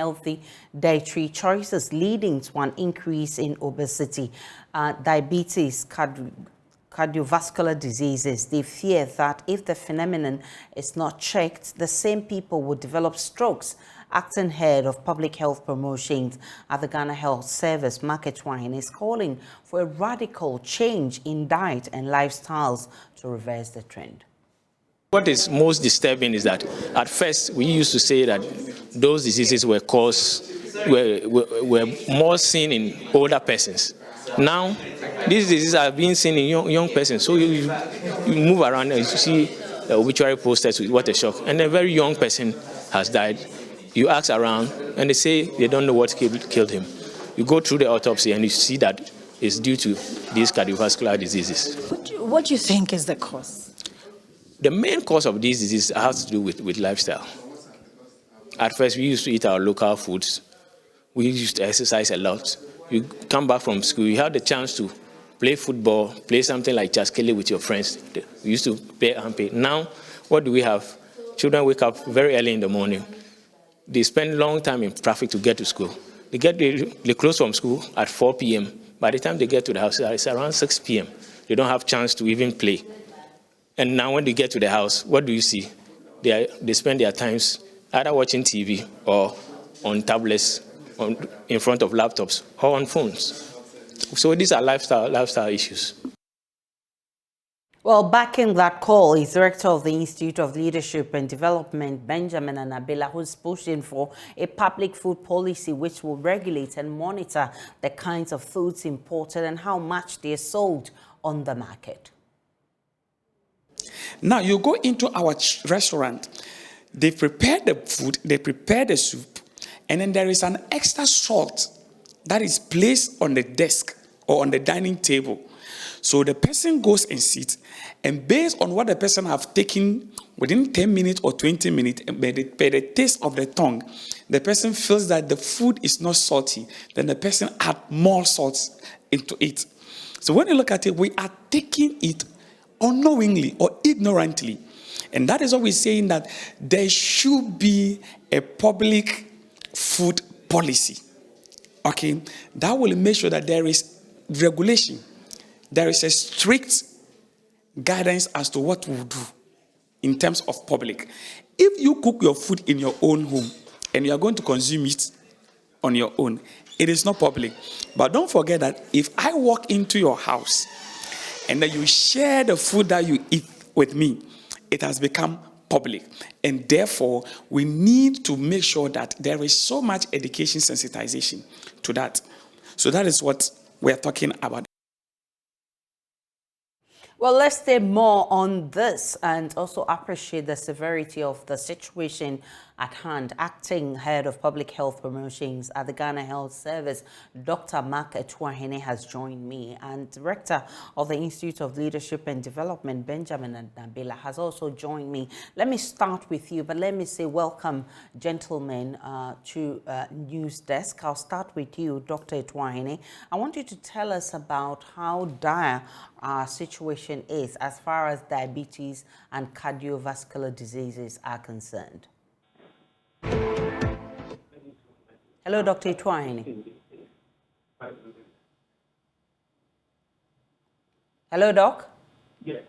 unhealthy dietary choices, leading to an increase in obesity, diabetes, cardiovascular diseases. They fear that if the phenomenon is not checked, the same people will develop strokes. Acting head of public health promotions at the Ghana Health Service, Market Wine, is calling for a radical change in diet and lifestyles to reverse the trend. What is most disturbing is that at first we used to say that those diseases were more seen in older persons. Now, these diseases are being seen in young persons. So you move around and you see the obituary posters with what a shock. And a very young person has died. You ask around and they say they don't know what killed him. You go through the autopsy and you see that it's due to these cardiovascular diseases. What do you think is the cause? The main cause of these diseases has to do with lifestyle. At first, we used to eat our local foods. We used to exercise a lot. You come back from school, you have the chance to play football, play something like chaskele with your friends. We used to play ampe. Now, what do we have? Children wake up very early in the morning. They spend a long time in traffic to get to school. They close from school at 4 p.m. By the time they get to the house, it's around 6 p.m. They don't have chance to even play. And now when they get to the house, what do you see? They spend their times either watching TV or on tablets, in front of laptops, or on phones. So these are lifestyle issues. Well, backing that call is Director of the Institute of Leadership and Development, Benjamin Anabela, who's pushing for a public food policy which will regulate and monitor the kinds of foods imported and how much they're sold on the market. Now, you go into our restaurant, they prepare the food, they prepare the soup, and then there is an extra salt that is placed on the desk or on the dining table. So the person goes and sits, and based on what the person have taken within 10 minutes or 20 minutes, by the taste of the tongue, the person feels that the food is not salty, then the person add more salt into it. So when you look at it, we are taking it unknowingly or ignorantly. And that is what we're saying, that there should be a public food policy. Okay, that will make sure that there is regulation. There is a strict guidance as to what we'll do in terms of public. If you cook your food in your own home and you are going to consume it on your own, it is not public. But don't forget that if I walk into your house and then you share the food that you eat with me, it has become public. And therefore, we need to make sure that there is so much education sensitization to that. So that is what we're talking about. Well, let's stay more on this and also appreciate the severity of the situation at hand. Acting Head of Public Health Promotions at the Ghana Health Service, Dr. Mark Etuahene, has joined me, and Director of the Institute of Leadership and Development, Benjamin Anabela, has also joined me. Let me start with you, but let me say welcome, gentlemen, to News Desk. I'll start with you, Dr. Etuahene. I want you to tell us about how dire our situation is as far as diabetes and cardiovascular diseases are concerned. Hello, Dr. Etuahene. Hello, Doc. Yes.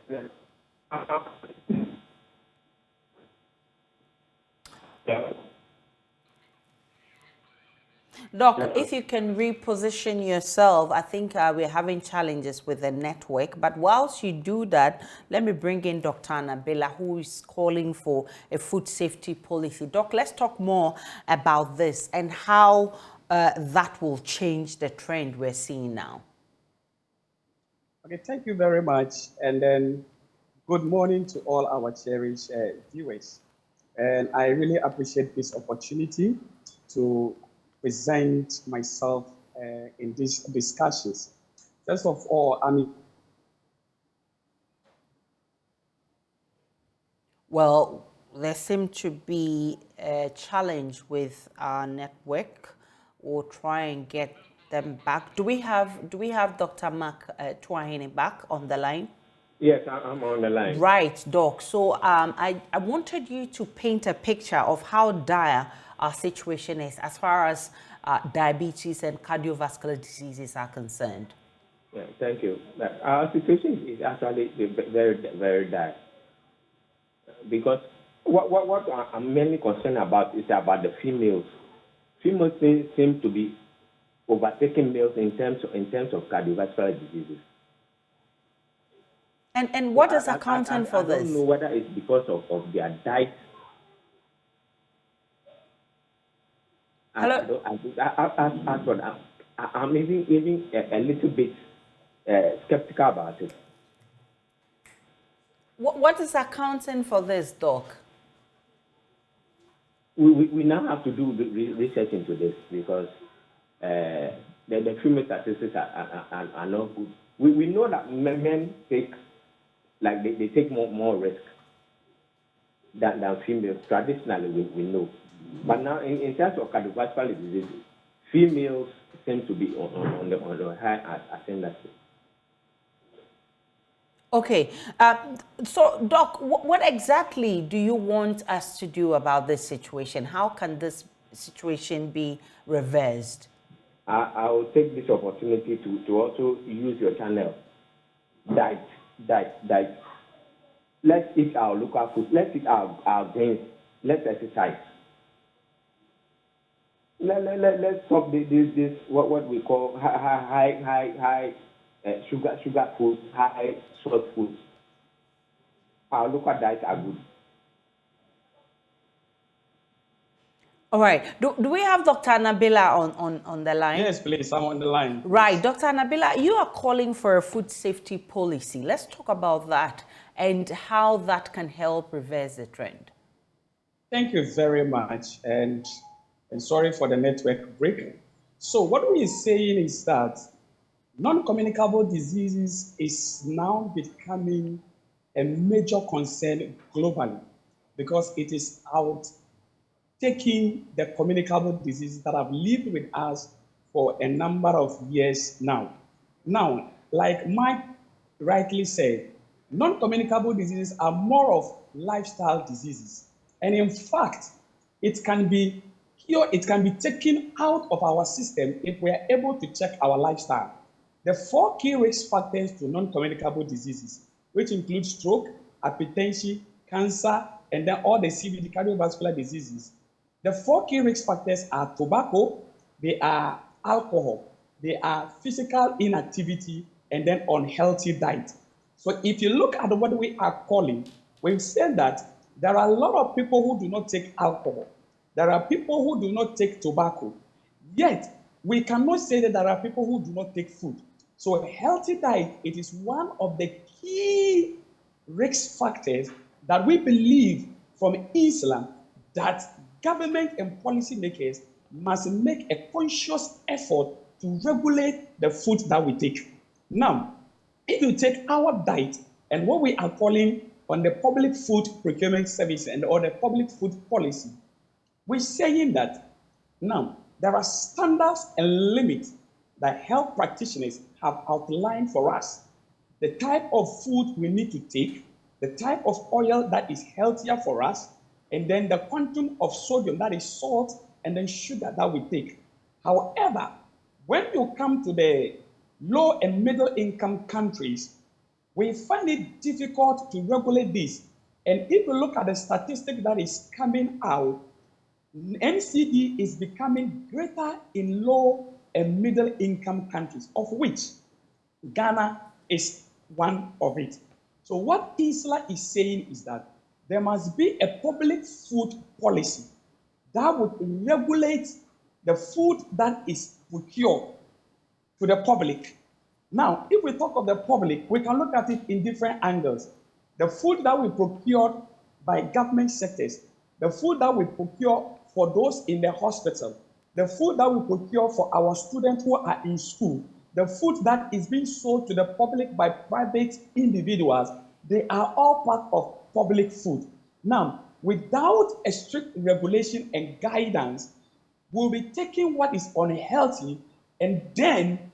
Doc, if you can reposition yourself, I think we're having challenges with the network. But whilst you do that, let me bring in Dr. Anabela, who is calling for a food safety policy. Doc, let's talk more about this and how that will change the trend we're seeing now. Okay, thank you very much. And then good morning to all our cherished viewers. And I really appreciate this opportunity to present myself in these discussions. First of all, Well, there seemed to be a challenge with our network. We'll try and get them back. Do we have Dr. Mark Etuahene back on the line? Yes, I'm on the line. Right, Doc. So I wanted you to paint a picture of how dire our situation is as far as diabetes and cardiovascular diseases are concerned? Yeah, thank you. Our situation is actually very, very dire. Because what I'm mainly concerned about is about the females. Females seem to be overtaking males in terms of cardiovascular diseases. And what is accounting for this? I don't know whether it's because of their diet. Hello? I'm even a little bit skeptical about it. What is accounting for this, Doc? We now have to do research into this because the female statistics are not good. We know that men take, like they take more risk than females. Traditionally, we know. But now, in terms of cardiovascular diseases, females seem to be on the high ascendancy. Okay. So, Doc, what exactly do you want us to do about this situation? How can this situation be reversed? I will take this opportunity to also use your channel. Diet. Let's eat our local food. Let's eat our grains. Let's exercise. Let's stop this what we call high sugar foods, high salt foods. Our local diets are good. All right. Do we have Dr. Nabila on the line? Yes, please. I'm on the line. Right. Dr. Nabila, you are calling for a food safety policy. Let's talk about that and how that can help reverse the trend. Thank you very much. And sorry for the network break. So what we are saying is that non-communicable diseases is now becoming a major concern globally because it is out taking the communicable diseases that have lived with us for a number of years now. Now, like Mike rightly said, non-communicable diseases are more of lifestyle diseases. And in fact, it can be cured, it can be taken out of our system if we are able to check our lifestyle. The 4 key risk factors to non-communicable diseases, which include stroke, hypertension, cancer, and then all the CVD cardiovascular diseases. The 4 key risk factors are tobacco, they are alcohol, they are physical inactivity, and then unhealthy diet. So if you look at what we are calling, we've said that there are a lot of people who do not take alcohol. There are people who do not take tobacco. Yet, we cannot say that there are people who do not take food. So a healthy diet, it is one of the key risk factors that we believe from Islam that government and policymakers must make a conscious effort to regulate the food that we take. Now, if you take our diet and what we are calling on the public food procurement service and or the public food policy, we're saying that now there are standards and limits that health practitioners have outlined for us. The type of food we need to take, the type of oil that is healthier for us, and then the quantum of sodium, that is salt, and then sugar that we take. However, when you come to the low and middle income countries, we find it difficult to regulate this. And if you look at the statistic that is coming out, NCD is becoming greater in low and middle income countries, of which Ghana is one of it. So what Isla is saying is that there must be a public food policy that would regulate the food that is procured to the public. Now, if we talk of the public, we can look at it in different angles. The food that we procure by government sectors, the food that we procure for those in the hospital, the food that we procure for our students who are in school, the food that is being sold to the public by private individuals, they are all part of public food. Now, without a strict regulation and guidance, we'll be taking what is unhealthy, and then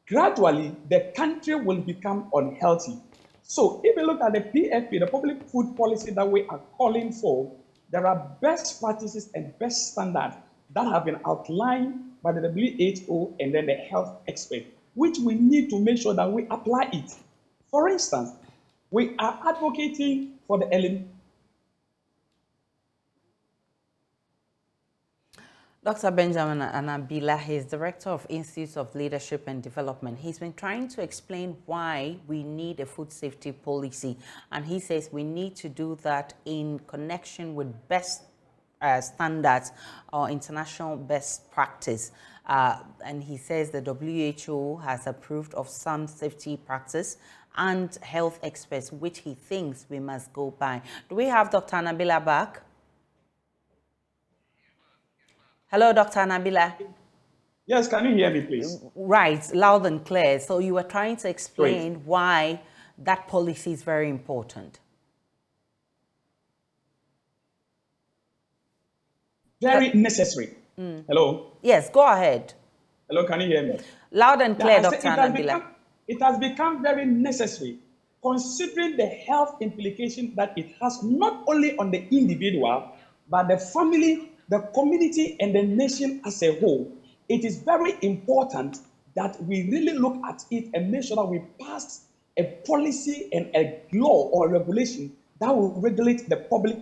gradually the country will become unhealthy. So if you look at the PFP, the public food policy that we are calling for, there are best practices and best standards that have been outlined by the WHO and then the health expert, which we need to make sure that we apply it. For instance, we are advocating for the Dr. Benjamin Anabila, he is Director of Institute of Leadership and Development. He's been trying to explain why we need a food safety policy. And he says we need to do that in connection with best standards or international best practice. And he says the WHO has approved of some safety practice and health experts, which he thinks we must go by. Do we have Dr. Anabila back? Hello, Dr. Anabila. Yes, can you hear me, please? Right, loud and clear. So you were trying to explain why that policy is very important. Very necessary. Hello? Yes, go ahead. Hello, can you hear me? Loud and clear, Dr. Anabila. It has become very necessary, considering the health implication that it has not only on the individual, but the family, the community, and the nation as a whole. It is very important that we really look at it and make sure that we pass a policy and a law or regulation that will regulate the public.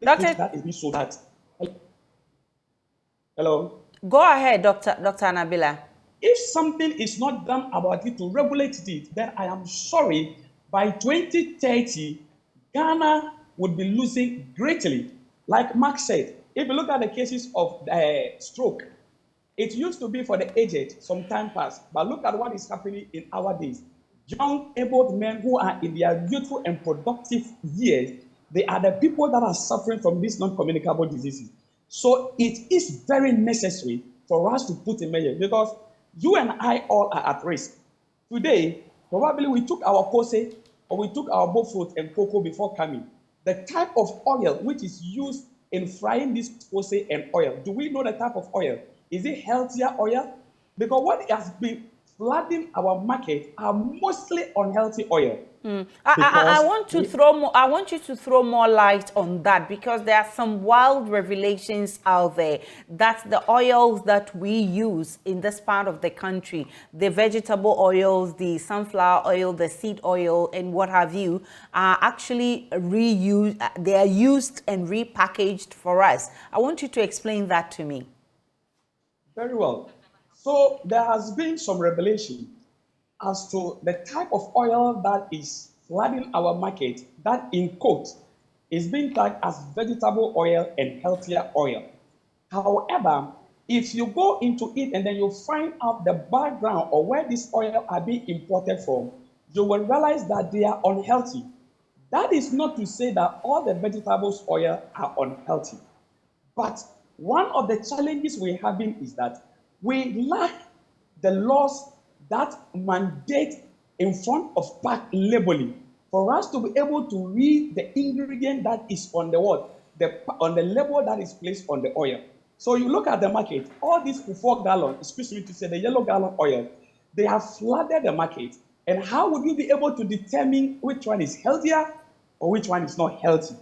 Doctor, that is so that. Hello? Go ahead, Dr. Anabila. If something is not done about it to regulate it, then I am sorry, by 2030, Ghana would be losing greatly. Like Mark said, if you look at the cases of stroke, it used to be for the aged, some time past, but look at what is happening in our days. Young, able men who are in their youthful and productive years, they are the people that are suffering from these non-communicable diseases. So it is very necessary for us to put in measure, because you and I all are at risk. Today, probably we took our kose or we took our bofrot and cocoa before coming. The type of oil which is used in frying this kose and oil, do we know the type of oil? Is it healthier oil? Because what has been flooding our market are mostly unhealthy oil. I want you to throw more light on that, because there are some wild revelations out there that the oils that we use in this part of the country, the vegetable oils, the sunflower oil, the seed oil, and what have you, are actually reused. They are used and repackaged for us. I want you to explain that to me. Very well. So there has been some revelation as to the type of oil that is flooding our market, that in quotes is being tagged as vegetable oil and healthier oil. However, if you go into it and then you find out the background or where these oils are being imported from, you will realize that they are unhealthy. That is not to say that all the vegetables oil are unhealthy. But one of the challenges we're having is that we lack the laws that mandate in front of pack labeling for us to be able to read the ingredient that is on the what? On the label that is placed on the oil. So you look at the market, all these 4 gallon, especially to say the yellow gallon oil, they have flooded the market. And how would you be able to determine which one is healthier or which one is not healthy?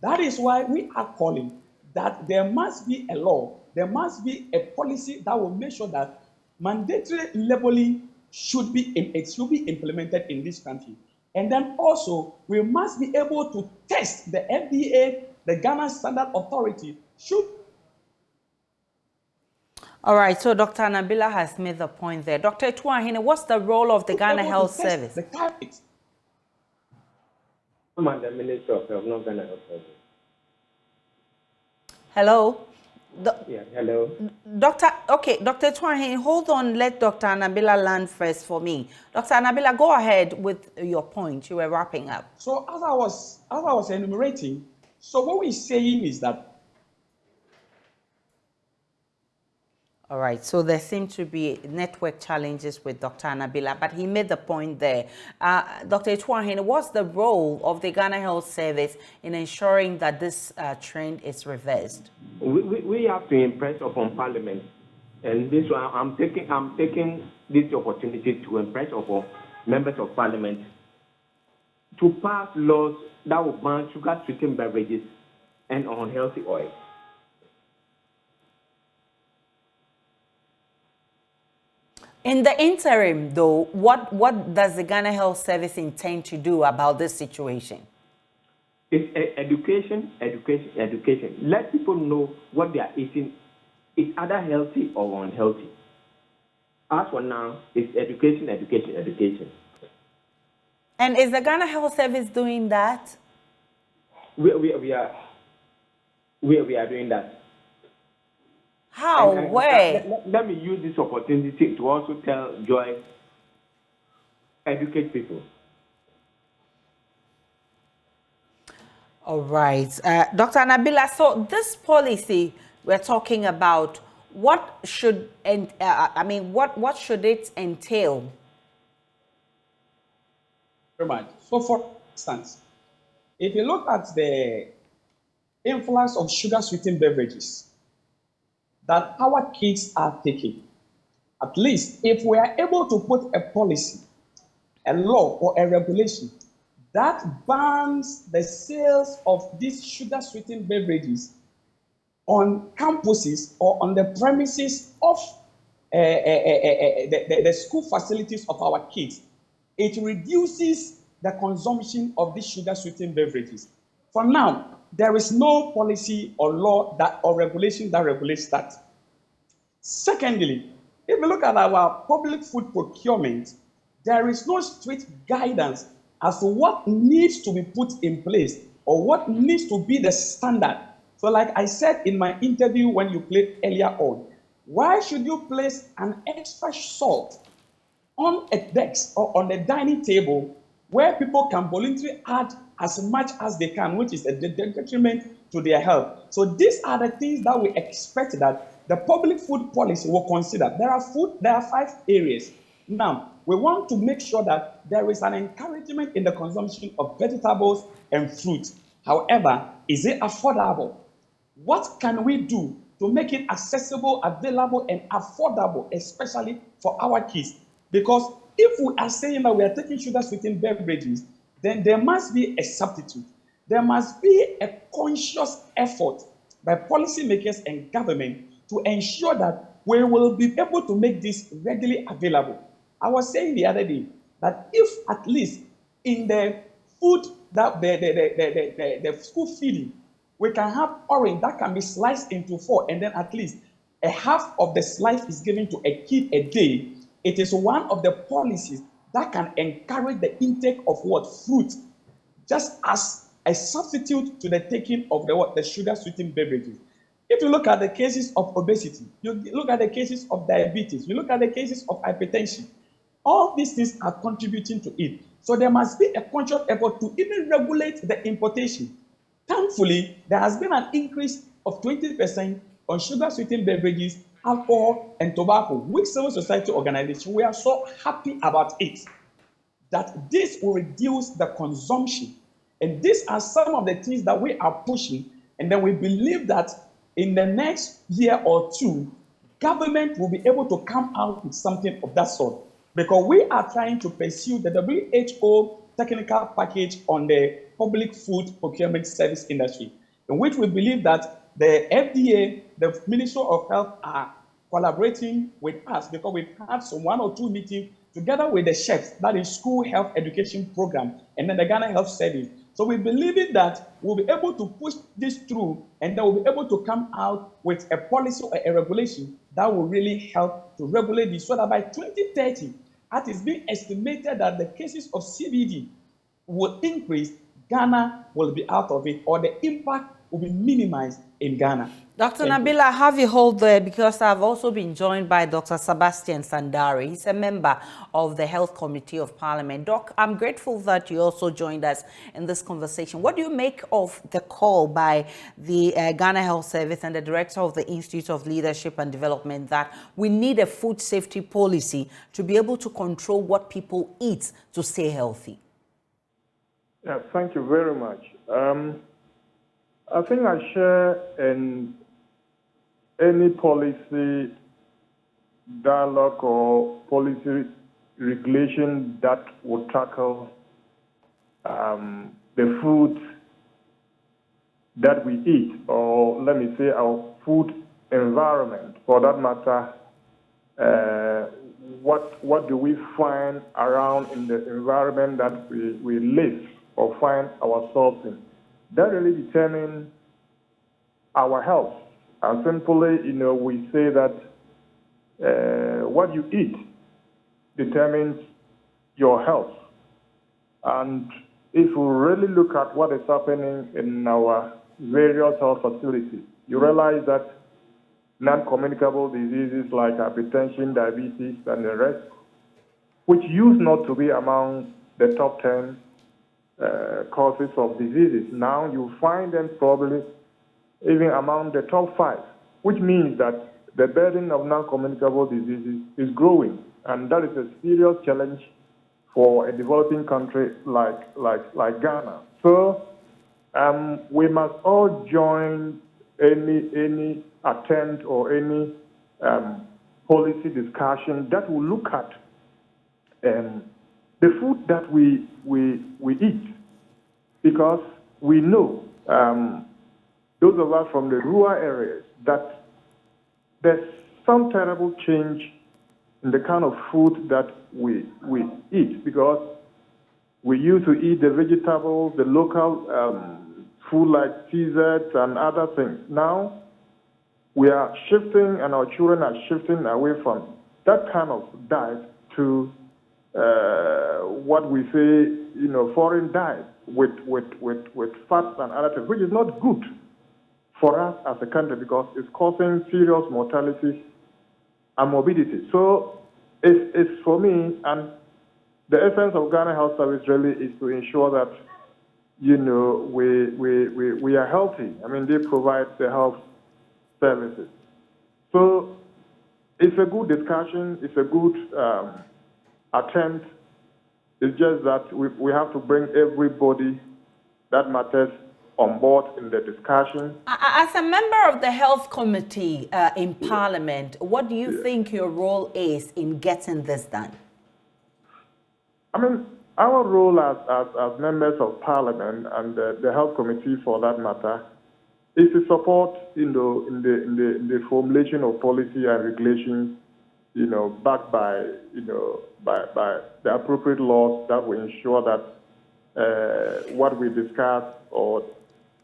That is why we are calling that there must be a law, there must be a policy that will make sure that mandatory labeling should be implemented in this country. And then also, we must be able to test the FDA, the Ghana Standard Authority, should. All right, so Dr. Anabila has made the point there. Dr. Tuahine, what's the role of the Ghana Health Service? I'm the Minister of Health, not Ghana Health Service. Hello? Hello. Dr. Tuahine, hold on. Let Dr. Anabila land first for me. Dr. Anabila, go ahead with your point. You were wrapping up. So as I was enumerating, so what we're saying is that. All right, so there seem to be network challenges with Dr. Anabila, but he made the point there. Dr. Tuahine, what's the role of the Ghana Health Service in ensuring that this trend is reversed? We have to impress upon Parliament, and this one I'm taking this opportunity to impress upon members of parliament to pass laws that will ban sugar-sweetened beverages and unhealthy oil. In the interim, though, what does the Ghana Health Service intend to do about this situation? It's education. Let people know what they are eating is either healthy or unhealthy. As for now, it's education. And is the Ghana Health Service doing that? We are doing that. How? And Where? let me use this opportunity to also tell Joy, educate people. All right. Dr. Nabila, so this policy we're talking about, what should what should it entail? Very much. So, for instance, if you look at the influx of sugar-sweetened beverages that our kids are taking, at least if we are able to put a policy, a law, or a regulation that bans the sales of these sugar-sweetened beverages on campuses or on the premises of the school facilities of our kids, it reduces the consumption of these sugar-sweetened beverages. For now, there is no policy or law or regulation that regulates that. Secondly, if we look at our public food procurement, there is no strict guidance as to what needs to be put in place or what needs to be the standard. So like I said in my interview when you played earlier on, why should you place an extra salt on a desk or on the dining table where people can voluntarily add as much as they can, which is a detriment to their health? So these are the things that we expect that the public food policy will consider. There are 5 areas. Now, we want to make sure that there is an encouragement in the consumption of vegetables and fruit. However, is it affordable? What can we do to make it accessible, available, and affordable, especially for our kids? Because if we are saying that we are taking sugar-sweetened beverages, then there must be a substitute. There must be a conscious effort by policymakers and government to ensure that we will be able to make this readily available. I was saying the other day that if at least in the food that the school feeding, we can have orange that can be sliced into 4, and then at least a half of the slice is given to a kid a day. It is one of the policies that can encourage the intake of fruit, just as a substitute to the taking of the sugar-sweetened beverages. If you look at the cases of obesity, you look at the cases of diabetes, you look at the cases of hypertension, all these things are contributing to it. So there must be a conscious effort to even regulate the importation. Thankfully, there has been an increase of 20% on sugar-sweetened beverages, alcohol, and tobacco, which civil society organization, we are so happy about it, that this will reduce the consumption. And these are some of the things that we are pushing, and then we believe that in the next year or 2, government will be able to come out with something of that sort, because we are trying to pursue the WHO technical package on the public food procurement service industry, in which we believe that the FDA, the Ministry of Health are collaborating with us, because we've had some 1 or 2 meetings together with the chefs, that is school health education program, and then the Ghana Health Service. So we believe that we'll be able to push this through, and then we'll be able to come out with a policy or a regulation that will really help to regulate this, so that by 2030, it is being estimated that the cases of CVD will increase, Ghana will be out of it, or the impact will be minimized in Ghana. Dr. Nabila, I have you hold there because I've also been joined by Dr. Sebastian Sandari. He's a member of the Health Committee of Parliament. Doc, I'm grateful that you also joined us in this conversation. What do you make of the call by the Ghana Health Service and the Director of the Institute of Leadership and Development that we need a food safety policy to be able to control what people eat to stay healthy? Yeah, thank you very much. I think I share any policy dialogue or policy regulation that would tackle the food that we eat, or let me say our food environment, for that matter. What do we find around in the environment that we live or find ourselves in? That really determines our health. And simply, we say that what you eat determines your health. And if we really look at what is happening in our various health facilities, you realize that non-communicable diseases like hypertension, diabetes, and the rest, which used not to be among the top 10 causes of diseases, now you find them probably even among the top 5, which means that the burden of non-communicable diseases is growing, and that is a serious challenge for a developing country like Ghana. So we must all join any attempt or any policy discussion that will look at the food that we eat, because we know, those of us from the rural areas, that there's some terrible change in the kind of food that we eat, because we used to eat the vegetables, the local food like cheeses and other things. Now, we are shifting, and our children are shifting away from that kind of diet to what we say, foreign diet with fats and other things, which is not good for us as a country because it's causing serious mortality and morbidity. So it's for me, and the essence of Ghana Health Service really is to ensure that, we are healthy. I mean, they provide the health services. So it's a good discussion. It's a good attempt. It's just that we have to bring everybody that matters on board in the discussion. As a member of the Health Committee in Parliament, what do you think your role is in getting this done? I mean, our role as members of Parliament and the Health Committee, for that matter, is to support, in the formulation of policy and regulations, backed by, by the appropriate laws that will ensure that what we discuss or,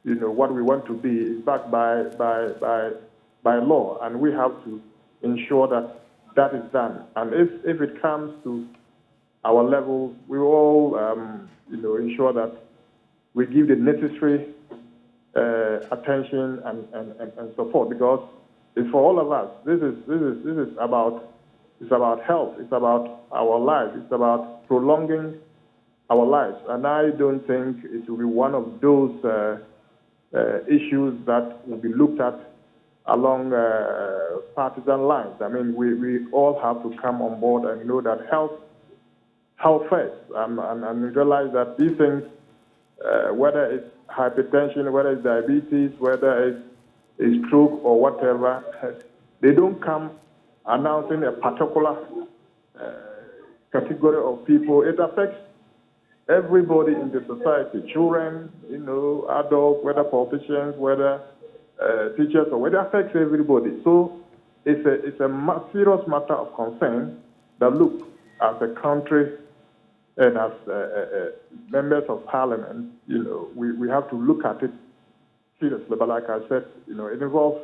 what we want to be is backed by law, and we have to ensure that that is done. And if it comes to our level, we all, ensure that we give the necessary attention and support, because it's for all of us. This is about health. It's about our lives. It's about prolonging our lives. And I don't think it will be one of those issues that will be looked at along partisan lines. I mean, we all have to come on board and know that health first, and realize that these things, whether it's hypertension, whether it's diabetes, whether it's stroke or whatever, they don't come announcing a particular category of people. It affects everybody in the society, children, adults, whether politicians, whether teachers, or whether it affects everybody. So it's a serious matter of concern that, look, as a country and as members of Parliament, we have to look at it seriously. But like I said, it involves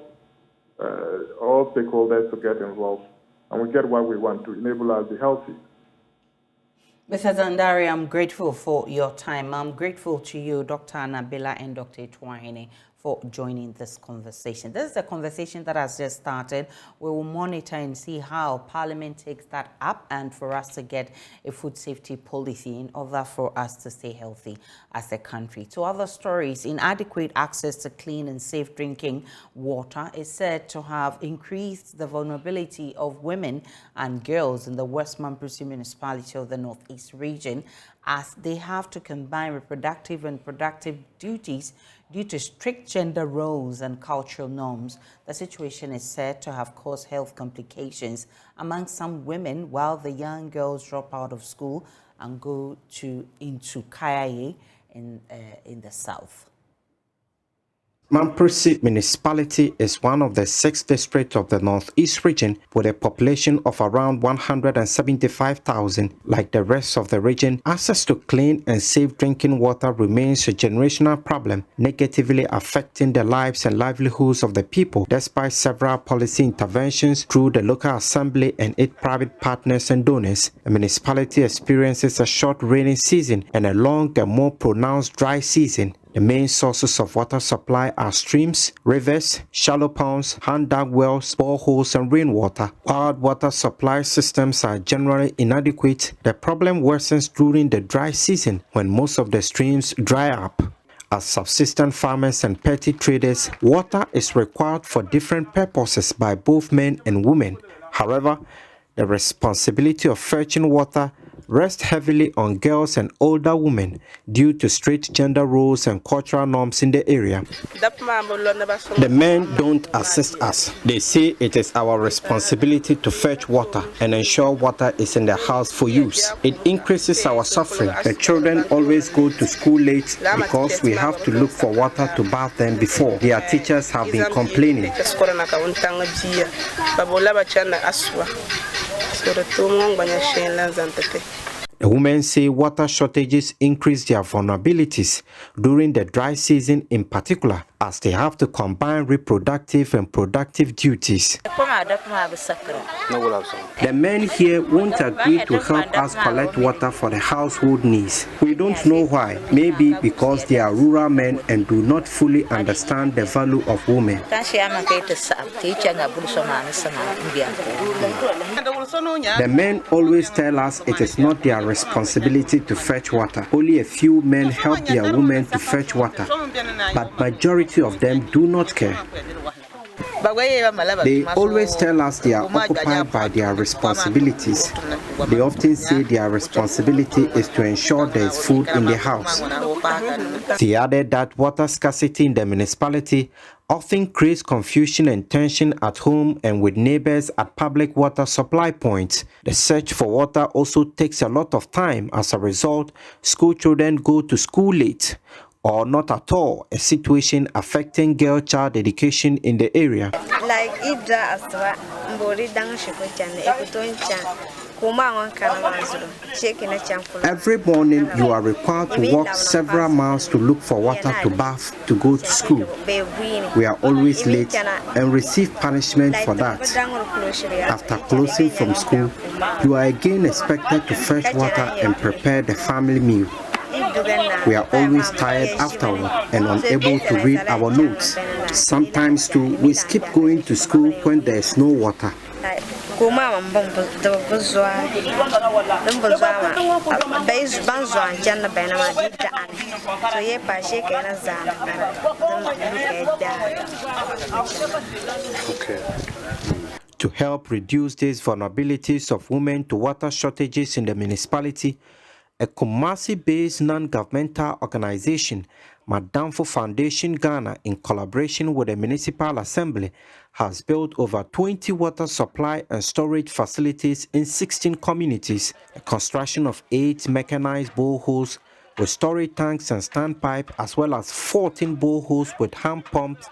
all stakeholders to get involved, and we get what we want to enable us to be healthy. Mr. Zandari, I'm grateful for your time. I'm grateful to you, Dr. Anabila and Dr. Tuahine, for joining this conversation. This is a conversation that has just started. We will monitor and see how Parliament takes that up, and for us to get a food safety policy in order for us to stay healthy as a country. To other stories, inadequate access to clean and safe drinking water is said to have increased the vulnerability of women and girls in the West Mamprusi municipality of the Northeast region, as they have to combine reproductive and productive duties due to strict gender roles and cultural norms. The situation is said to have caused health complications among some women while the young girls drop out of school and go into Kayaye in the south. Mamprasi municipality is one of the 6 districts of the northeast region with a population of around 175,000. Like the rest of the region, access to clean and safe drinking water remains a generational problem, negatively affecting the lives and livelihoods of the people, despite several policy interventions through the local assembly and its private partners and donors. The municipality experiences a short rainy season and a long and more pronounced dry season. The main sources of water supply are streams, rivers, shallow ponds, hand-dug wells, boreholes, and rainwater. While water supply systems are generally inadequate, the problem worsens during the dry season when most of the streams dry up. As subsistence farmers and petty traders, water is required for different purposes by both men and women. However, the responsibility of fetching water rests heavily on girls and older women due to strict gender roles and cultural norms in the area. The men don't assist us. They say it is our responsibility to fetch water and ensure water is in the house for use. It increases our suffering. The children always go to school late because we have to look for water to bath them before. Their teachers have been complaining. The women say water shortages increase their vulnerabilities during the dry season in particular, as they have to combine reproductive and productive duties. The men here won't agree to help us collect water for the household needs. We don't know why. Maybe because they are rural men and do not fully understand the value of women. The men always tell us it is not their responsibility to fetch water. Only a few men help their women to fetch water, but majority of them do not care. They always tell us they are occupied by their responsibilities. They often say their responsibility is to ensure there is food in the house. They added that water scarcity in the municipality often creates confusion and tension at home and with neighbors at public water supply points. The search for water also takes a lot of time. As a result, school children go to school late or not at all, a situation affecting girl child education in the area. Every morning you are required to walk several miles to look for water to bath to go to school. We are always late and receive punishment for that. After closing from school, you are again expected to fetch water and prepare the family meal. We are always tired afterward and unable to read our notes. Sometimes too, we skip going to school when there is no water. To help reduce these vulnerabilities of women to water shortages in the municipality, a Kumasi-based non-governmental organization, Madamfo Foundation Ghana, in collaboration with the Municipal Assembly, has built over 20 water supply and storage facilities in 16 communities. The construction of 8 mechanized boreholes with storage tanks and standpipe, as well as 14 boreholes with hand pumps,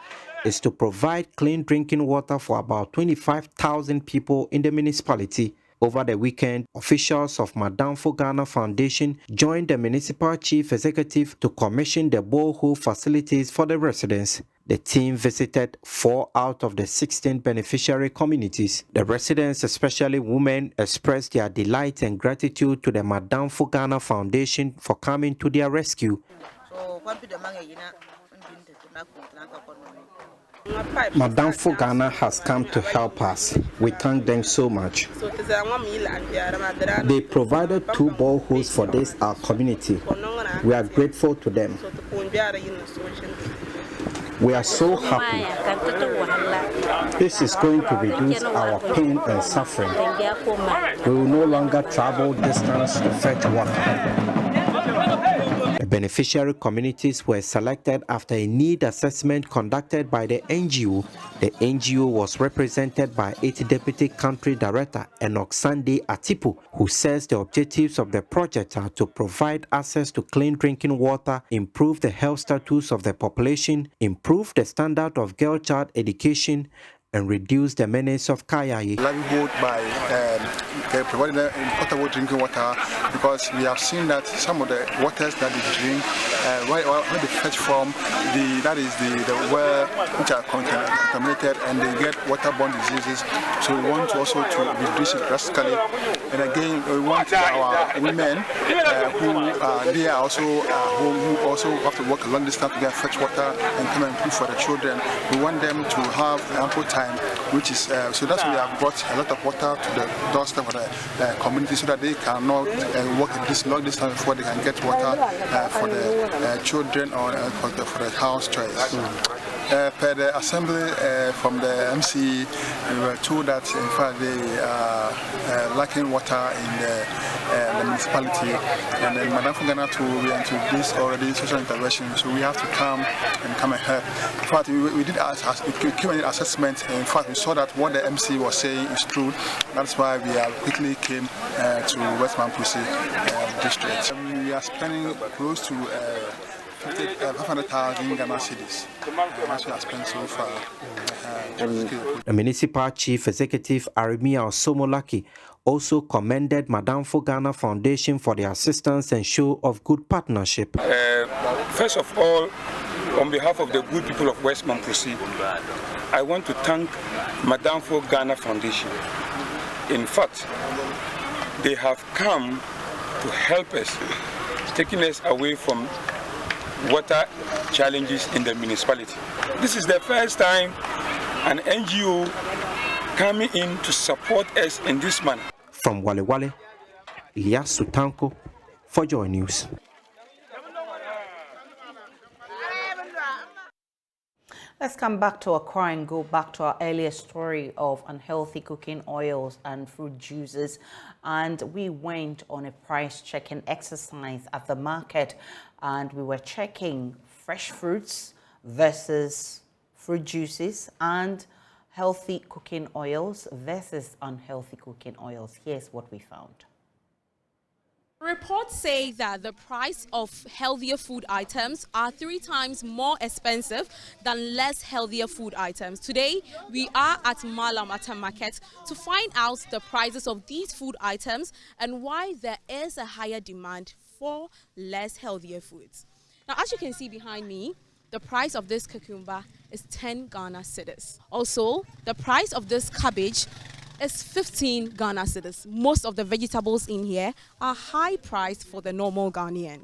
is to provide clean drinking water for about 25,000 people in the municipality. Over the weekend, officials of Madamfo Ghana Foundation joined the municipal chief executive to commission the borehole facilities for the residents. The team visited 4 out of the 16 beneficiary communities. The residents, especially women, expressed their delight and gratitude to the Madamfo Ghana Foundation for coming to their rescue. Madamfo Ghana has come to help us. We thank them so much. They provided 2 boreholes for this our community. We are grateful to them. We are so happy. This is going to reduce our pain and suffering. We will no longer travel distance to fetch water. The beneficiary communities were selected after a need assessment conducted by the NGO. The NGO was represented by its Deputy Country Director, Enoch Sunday Atipu, who says the objectives of the project are to provide access to clean drinking water, improve the health status of the population, improve the standard of girl-child education, and reduce the menace of kayaking. Livelihood by providing potable drinking water, because we have seen that some of the waters that they drink, where they fetch from, that is the well which are contaminated, and they get waterborne diseases. So we want also to reduce it drastically. And again, we want our women they are also who also have to work a long distance to get fresh water and come and cook for the children. We want them to have ample time, which is so that's why we have brought a lot of water to the doorstep of the community, so that they cannot walk this long distance before they can get water for the children or for the house choice. Per the assembly from the MC, we were told that in fact they are lacking water in the municipality, and then Madam Fugana we introduced already social intervention, so we have to come and help. In fact, we came in assessment, and in fact we saw that what the MC was saying is true. That's why we quickly came to West Mampusi district. We are spending close to 500,000 Ghana cedis. That's what we have spent so far. The Municipal Chief Executive Arimia Osomolaki also commended Madam Ghana Foundation for their assistance and show of good partnership. First of all, on behalf of the good people of West Mampusi, I want to thank Madam Ghana Foundation. In fact, they have come to help us, taking us away from water challenges in the municipality. This is the first time an NGO coming in to support us in this manner. From Wale Wale, Ilyas Sutanko for JoyNews. Let's come back to Accra and go back to our earlier story of unhealthy cooking oils and fruit juices. And we went on a price checking exercise at the market, and we were checking fresh fruits versus fruit juices and healthy cooking oils versus unhealthy cooking oils. Here's what we found. Reports say that the price of healthier food items are 3 times more expensive than less healthier food items. Today, we are at Malamata Market to find out the prices of these food items and why there is a higher demand for less healthier foods. Now, as you can see behind me, the price of this cucumber is 10 Ghana cedis. Also, the price of this cabbage is 15 Ghana cedis. Most of the vegetables in here are high priced for the normal Ghanaian.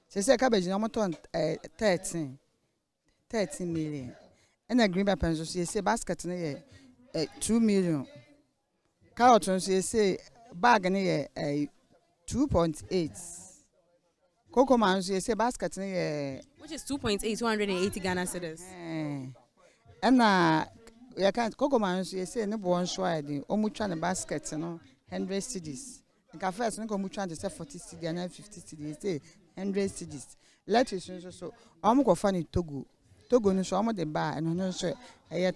So say cabbage no more 13 million. And the green pepper so say basket no 2 million. Carrot so say bag no 2.8. Cocoa man so say basket no which is 2.8, 280 Ghana cedis. And you can't cocoa man so say no bon swide omutwa ne basket no 100 cedis. Nka first no omutwa dey say 40 cedis and 50 cedis say 100 cedis. Lettuce so omo fa ni Togo no so omo dey buy and no so 3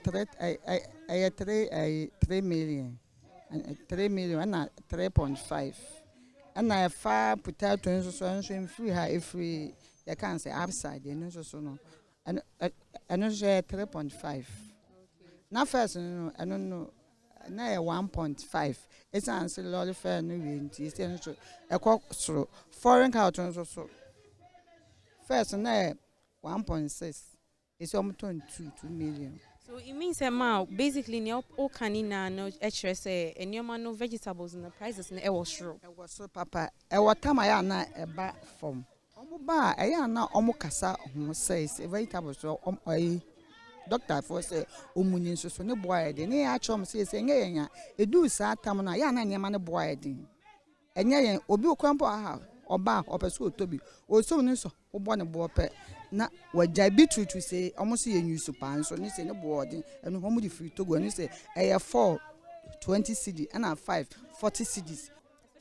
million and 3 million and 3.5. And I far potato so free her free you can't say upside no so no and no 3.5. Now first, no, I don't know. Now 1.5. It's answer lolly fair no winty. It's a cock through foreign cartons or so. First, now 1.6. It's almost 2 million. So it means basically no canina no HSA and your man no vegetables and the prices in the was true. I was so papa. I was time I am not a back from. Omoba, I am now omokasa who says a vegetable so Doctor for say omunyin so ne boy de ne ya chom say nyenya edu sa tam na ya na nyema ne boy de enye yen obi okwampo aha oba opeso otobi osom ne so obo ne bo pe na wagya bitu to say omo say yenyu super so ne say ne boy de eno homo di free Togo ne say 4 20 cedi and 5 40 cedis.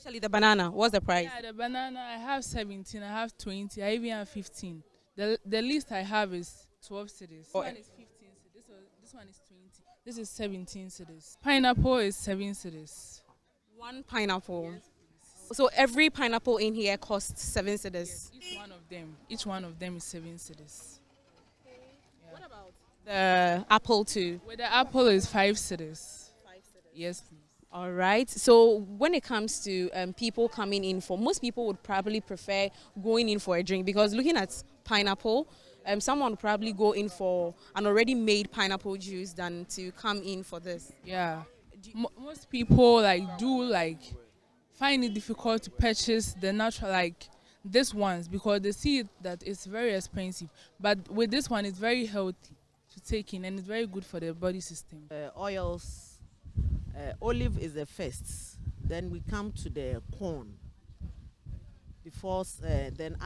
Especially the banana. What's the price? Yeah, the banana, I have 17, I have 20, I even have 15. The least I have is 12 cedis. This one is 15 cedis. This one is 20. This is 17 cedis. Pineapple is 7 cedis. One pineapple. Yes, so every pineapple in here costs 7 cedis. Yes, each one of them is 7 cedis. Okay. Yeah. What about the apple too? Well, the apple is 5 cedis. 5 cedis. Yes, please. All right. So when it comes to people coming in for, most people would probably prefer going in for a drink, because looking at pineapple, someone would probably go in for an already made pineapple juice than to come in for this. Yeah. Most people find it difficult to purchase the natural this ones, because they see that it's very expensive. But with this one, it's very healthy to take in, and it's very good for the body system. Oils. Olive is the first, then we come to the corn, before then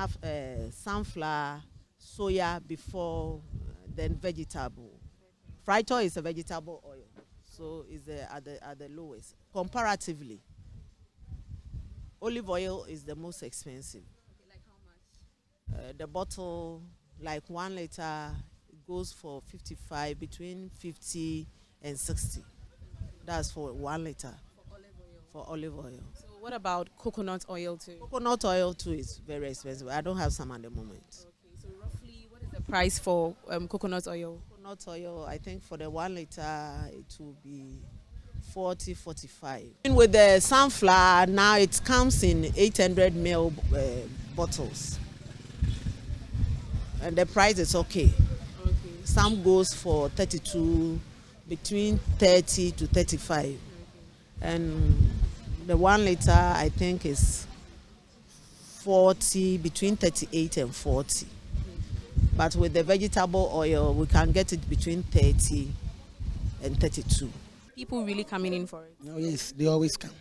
sunflower, soya before, then vegetable. Fried oil is a vegetable oil, so it's at the lowest comparatively. Olive oil is the most expensive. Okay, like how much? The bottle, like 1 liter, goes for 55, between 50 and 60. That's for 1 liter. For olive oil. So what about coconut oil too? Coconut oil too is very expensive. I don't have some at the moment. Okay, so roughly what is the price for coconut oil? Coconut oil, I think for the 1 liter, it will be 40, 45. With the sunflower, now it comes in 800 ml bottles. And the price is okay. Some goes for 32, between 30 to 35. And the 1 liter, I think, is 40, between 38 and 40. But with the vegetable oil, we can get it between 30 and 32. People really coming in for it? No, yes, they always come,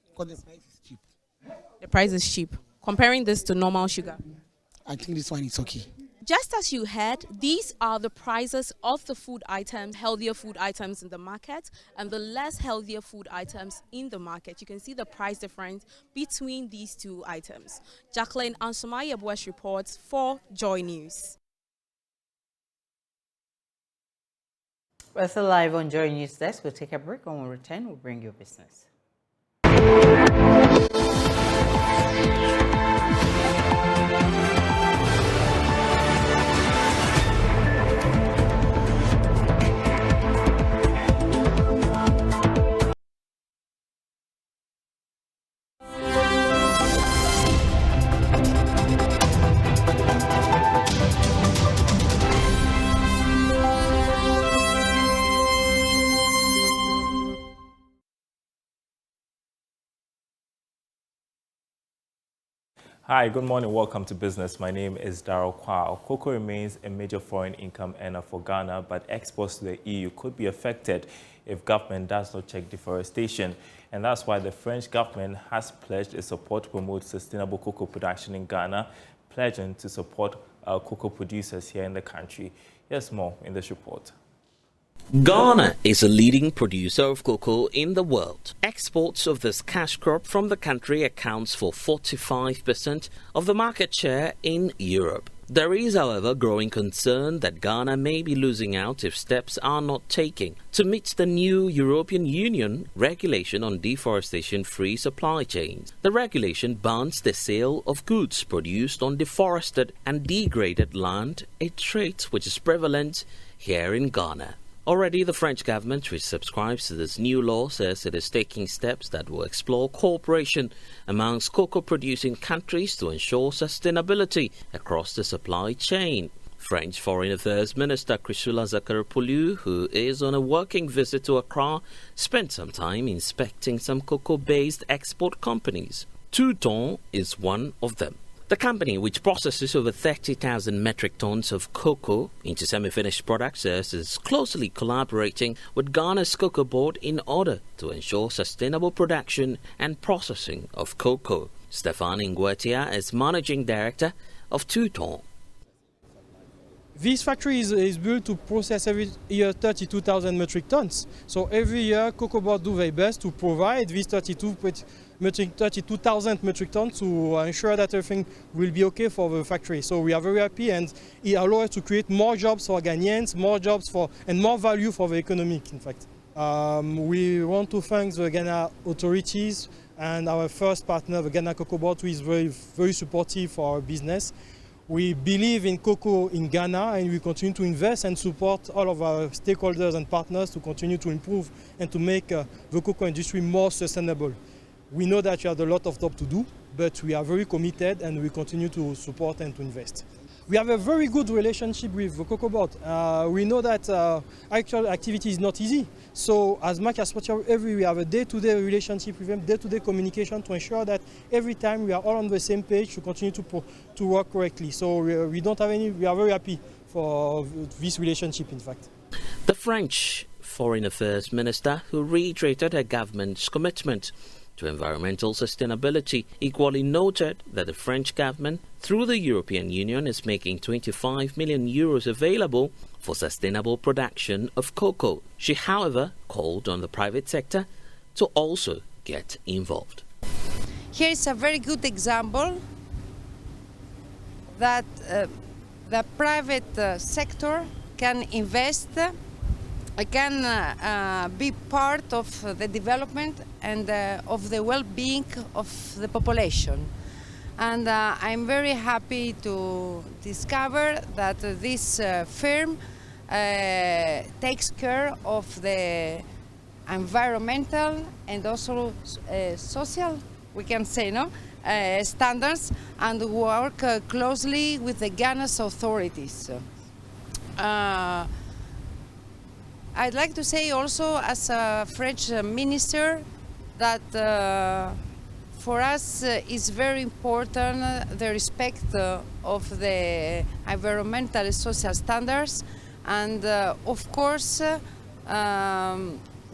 because the price is cheap. The price is cheap. Comparing this to normal sugar? I think this one is okay. Just as you heard, these are the prices of the food items, healthier food items in the market and the less healthier food items in the market. You can see the price difference between these two items. Jacqueline Ansomaya-Bush reports for Joy News. We're still live on Joy News Desk. We'll take a break. When we return, we'll bring you business. Hi, good morning. Welcome to Business. My name is Darryl Kwao. Cocoa remains a major foreign income earner for Ghana, but exports to the EU could be affected if government does not check deforestation. And that's why the French government has pledged its support to promote sustainable cocoa production in Ghana, pledging to support cocoa producers here in the country. Here's more in this report. Ghana is a leading producer of cocoa in the world. Exports of this cash crop from the country accounts for 45% of the market share in Europe. There is, however, growing concern that Ghana may be losing out if steps are not taken to meet the new European Union regulation on deforestation-free supply chains. The regulation bans the sale of goods produced on deforested and degraded land, a trait which is prevalent here in Ghana. Already, the French government, which subscribes to this new law, says it is taking steps that will explore cooperation amongst cocoa-producing countries to ensure sustainability across the supply chain. French Foreign Affairs Minister Chrysula Zakharopoulou, who is on a working visit to Accra, spent some time inspecting some cocoa-based export companies. Touton is one of them. The company, which processes over 30,000 metric tons of cocoa into semi-finished products, is closely collaborating with Ghana's Cocoa Board in order to ensure sustainable production and processing of cocoa. Stefan Ngwetia is managing director of Touton. This factory is built to process every year 32,000 metric tons. So every year, Cocoa Board do their best to provide these 32 32,000 metric tons to ensure that everything will be okay for the factory. So we are very happy, and it allows us to create more jobs for Ghanaians, more jobs and more value for the economy, in fact. We want to thank the Ghana authorities and our first partner, the Ghana Cocoa Board, who is very supportive for our business. We believe in cocoa in Ghana, and we continue to invest and support all of our stakeholders and partners to continue to improve and to make the cocoa industry more sustainable. We know that we have a lot of job to do, but we are very committed and we continue to support and to invest. We have a very good relationship with the Cocoa Board. We know that actual activity is not easy. So as much as possible, we have a day-to-day relationship with them, day-to-day communication to ensure that every time we are all on the same page to continue to work correctly. So we are very happy for this relationship, in fact. The French Foreign Affairs Minister, who reiterated her government's commitment to environmental sustainability, equally noted that the French government, through the European Union, is making 25 million euros available for sustainable production of cocoa. She, however, called on the private sector to also get involved. Here is a very good example that the private sector can invest, can be part of the development and of the well-being of the population. And I'm very happy to discover that this firm takes care of the environmental and also social, we can say, no, standards, and work closely with the Ghana's authorities. I'd like to say also, as a French minister, that for us is very important the respect of the environmental and social standards, and of course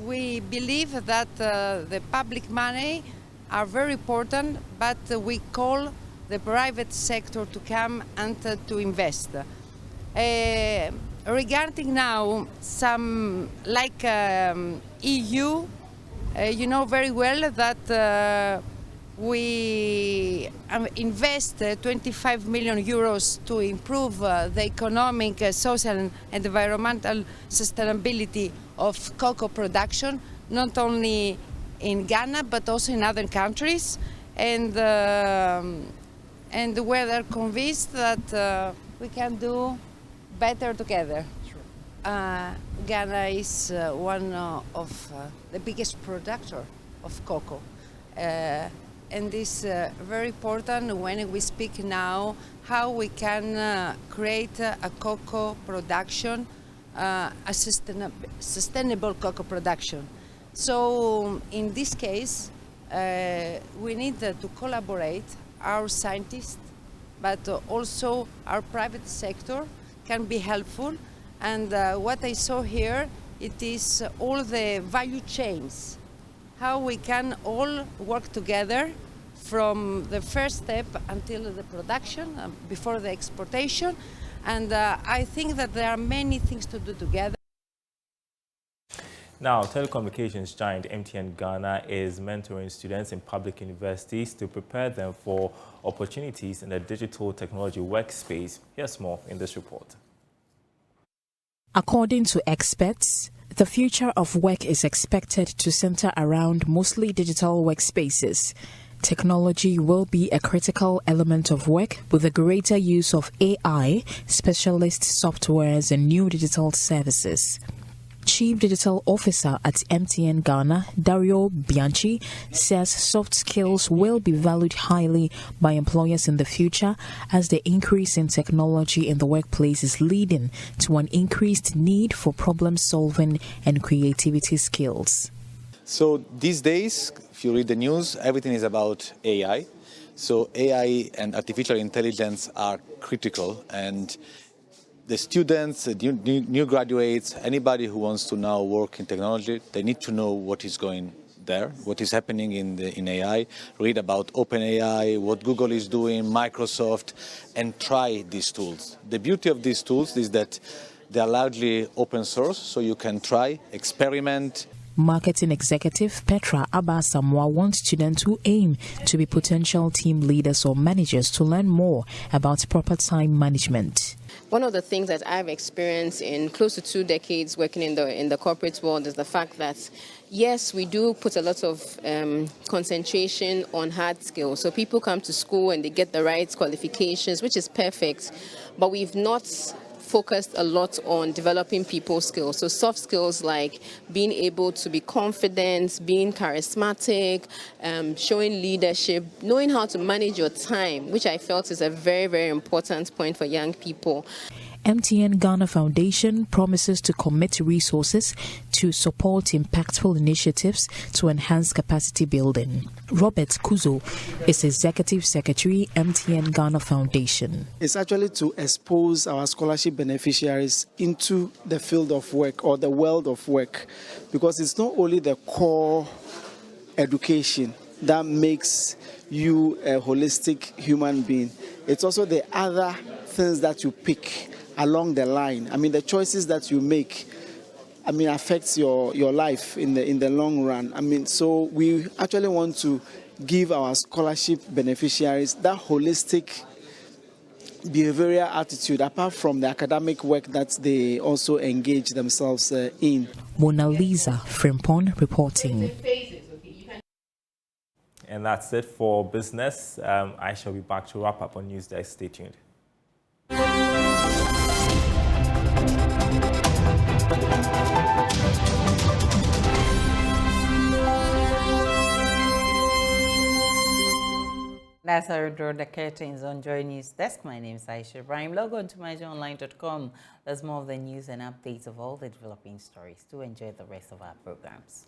we believe that the public money are very important, but we call the private sector to come and to invest. Regarding now some like EU, you know very well that we invest 25 million euros to improve the economic, social and environmental sustainability of cocoa production, not only in Ghana but also in other countries, and we're convinced that we can do better together. Ghana is one of the biggest producer of cocoa, and it's very important when we speak now how we can create a cocoa production, a sustainable cocoa production. So in this case, we need to collaborate, our scientists, but also our private sector can be helpful. And what I saw here, it is all the value chains, how we can all work together from the first step until the production, before the exportation. And I think that there are many things to do together. Now, telecommunications giant MTN Ghana is mentoring students in public universities to prepare them for opportunities in the digital technology workspace. Here's more in this report. According to experts, the future of work is expected to center around mostly digital workspaces. Technology will be a critical element of work with the greater use of AI, specialist softwares, and new digital services. Chief Digital Officer at MTN Ghana, Dario Bianchi, says soft skills will be valued highly by employers in the future as the increase in technology in the workplace is leading to an increased need for problem solving and creativity skills. So these days, if you read the news, everything is about AI. So AI and artificial intelligence are critical, and the students, new graduates, anybody who wants to now work in technology, they need to know what is going there, what is happening in AI, read about OpenAI, what Google is doing, Microsoft, and try these tools. The beauty of these tools is that they are largely open source, so you can try, experiment. Marketing executive Petra Abba Samoa wants students who aim to be potential team leaders or managers to learn more about proper time management. One of the things that I've experienced in close to 2 decades working in the corporate world is the fact that, yes, we do put a lot of concentration on hard skills. So people come to school and they get the right qualifications, which is perfect, but we've not focused a lot on developing people skills. So soft skills like being able to be confident, being charismatic, showing leadership, knowing how to manage your time, which I felt is a very, very important point for young people. MTN Ghana Foundation promises to commit resources to support impactful initiatives to enhance capacity building. Robert Kuzo is Executive Secretary, MTN Ghana Foundation. It's actually to expose our scholarship beneficiaries into the field of work or the world of work, because it's not only the core education that makes you a holistic human being, it's also the other things that you pick along the line. I mean, the choices that you make, I mean, affects your life in the long run. I mean, so we actually want to give our scholarship beneficiaries that holistic behavioral attitude, apart from the academic work that they also engage themselves in. Mona Lisa Frimpon reporting. And that's it for business. I shall be back to wrap up on Newsday. Stay tuned. That's how we draw the curtains on JoyNews desk. My name is Aisha Ibrahim. Log on to myjoyonline.com. There's more of the news and updates of all the developing stories. Do enjoy the rest of our programs.